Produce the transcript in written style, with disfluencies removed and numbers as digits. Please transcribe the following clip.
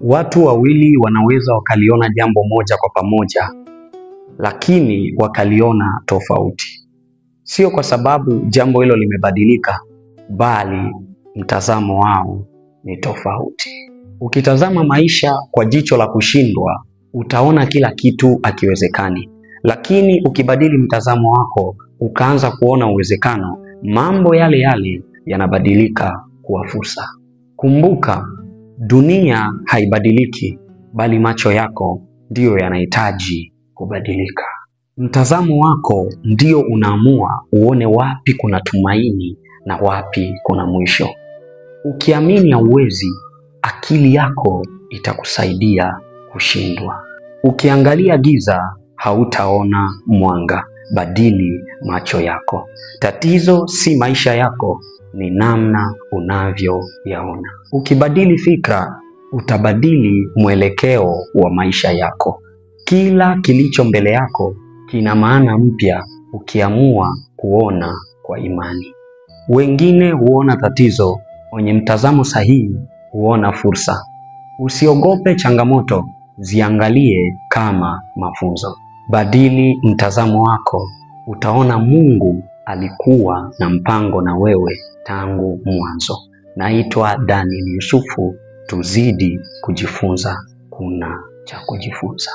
Watu wawili wanaweza wakaliona jambo moja kwa pamoja, lakini wakaliona tofauti. Sio kwa sababu jambo hilo limebadilika, bali mtazamo wao ni tofauti. Ukitazama maisha kwa jicho la kushindwa, utaona kila kitu hakiwezekani. Lakini ukibadili mtazamo wako, ukaanza kuona uwezekano, mambo yale yale yanabadilika kuwa fursa. Kumbuka, dunia haibadiliki, bali macho yako ndiyo yanahitaji kubadilika. Mtazamo wako ndio unaamua uone wapi kuna tumaini na wapi kuna mwisho. Ukiamini hauwezi, akili yako itakusaidia kushindwa. Ukiangalia giza, hautaona mwanga. Badili macho yako. Tatizo si maisha yako, ni namna unavyoyaona. Ukibadili fikra, utabadili mwelekeo wa maisha yako. Kila kilicho mbele yako kina maana mpya ukiamua kuona kwa imani. Wengine huona tatizo, wenye mtazamo sahihi huona fursa. Usiogope changamoto, ziangalie kama mafunzo. Badili mtazamo wako, utaona Mungu alikuwa na mpango na wewe tangu mwanzo. Naitwa Daniel Yusufu, tuzidi kujifunza, kuna cha kujifunza.